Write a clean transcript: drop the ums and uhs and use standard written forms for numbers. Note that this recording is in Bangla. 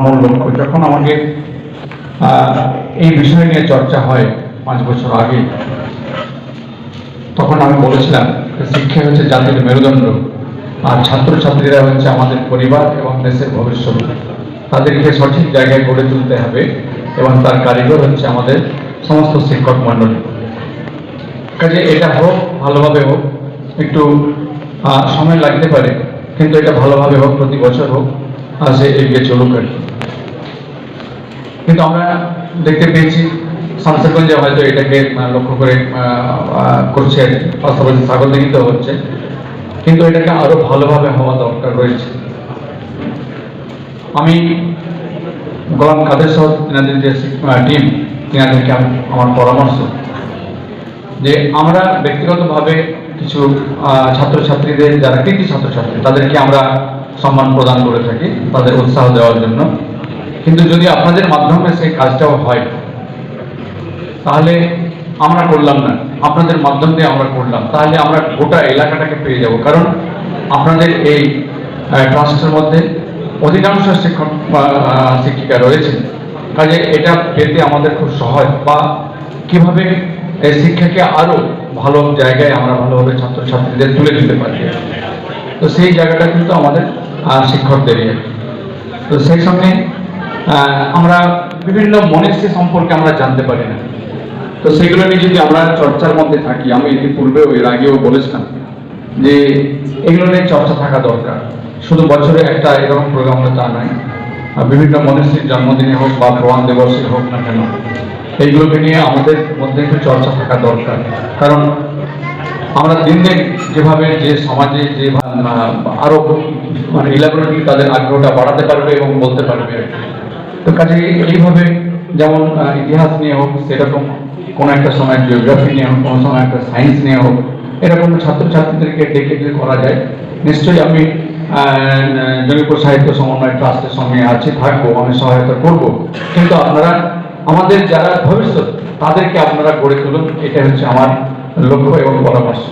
মূল লক্ষ্য যখন আমাকে এই বিষয় নিয়ে চর্চা হয় 5 বছর আগে, তখন আমি বলেছিলাম শিক্ষা হচ্ছে জাতির মেরুদণ্ড, আর ছাত্রছাত্রীরা হচ্ছে আমাদের পরিবার এবং দেশের ভবিষ্যৎ। তাদেরকে সঠিক জায়গায় গড়ে তুলতে হবে এবং তার কারিগর হচ্ছে আমাদের সমস্ত শিক্ষক মণ্ডলী। কাজে এটা হোক, ভালোভাবে হোক, একটু সময় লাগতে পারে, কিন্তু এটা ভালোভাবে হোক, প্রতি বছর হোক, আর সে এগিয়ে চলুক আর কি। কিন্তু আমরা দেখতে পেয়েছি শামসেরগঞ্জে হয়তো এটাকে লক্ষ্য করে করছে আর কি, পাশাপাশি সাগরদিঘিতে হচ্ছে, কিন্তু এটাকে আরো ভালোভাবে হওয়া দরকার রয়েছে। আমি গোলাম কাদের সহ তিনাদের যে টিম, তিনাদেরকে আমার পরামর্শ যে আমরা ব্যক্তিগতভাবে কিছু ছাত্রছাত্রীদের, যারা কৃতি ছাত্রছাত্রী, তাদেরকে আমরা সম্মান প্রদান করে থাকি তাদের উৎসাহ দেওয়ার জন্য। কিন্তু যদি আপনাদের মাধ্যমে সেই কাজটাও হয়, তাহলে আমরা করলাম না, আপনাদের মাধ্যম দিয়ে আমরা করলাম, তাহলে আমরা গোটা এলাকাটাকে পেয়ে যাব। কারণ আপনাদের এই ট্রাস্টের মধ্যে অধিকাংশ শিক্ষক শিক্ষিকা রয়েছেন, কাজে এটা পেতে আমাদের খুব সহজ, বা কিভাবে এই শিক্ষাকে আরো ভালো জায়গায় আমরা ভালোভাবে ছাত্রছাত্রীদের তুলে দিতে পারি। তো সেই জায়গাটা কিন্তু আমাদের শিক্ষকদেরই। তো সেই সঙ্গে আমরা বিভিন্ন মনীষী সম্পর্কে আমরা জানতে পারি না, তো সেগুলো নিয়ে যদি আমরা চর্চার মধ্যে থাকি, আমি ইতিপূর্বেও এর আগেও বলেছিলাম যে এগুলো নিয়ে চর্চা থাকা দরকার। শুধু বছরে একটা এরকম প্রোগ্রাম হলে তা নয়, বিভিন্ন মনীষীর জন্মদিনে হোক বা প্রমাণ দিবসে হোক না কেন, এইগুলোকে নিয়ে আমাদের মধ্যে একটু চর্চা থাকা দরকার। কারণ আমরা দিন দিন যেভাবে যে সমাজে যে আরো মানে ইলাবোরেটলি তাদের আগ্রহটা বাড়াতে পারবে এবং বলতে পারবে। তো কাজে এইভাবে যেমন ইতিহাস নিয়ে হোক, সেরকম কোনো একটা সময় জিওগ্রাফি নিয়ে হোক, কোনো সময় একটা সায়েন্স নিয়ে হোক, এরকম ছাত্রছাত্রীদেরকে ডেকে যদি করা যায়, নিশ্চয়ই আমি জঙ্গিপুর সাহিত্য সমন্বয় ট্রাস্টের সঙ্গে আছি, থাকবো, আমি সহায়তা করব। কিন্তু আপনারা আমাদের যারা ভবিষ্যৎ, তাদেরকে আপনারা গড়ে তুলুন, এটা হচ্ছে আমার লক্ষ্য এবং পরামর্শ।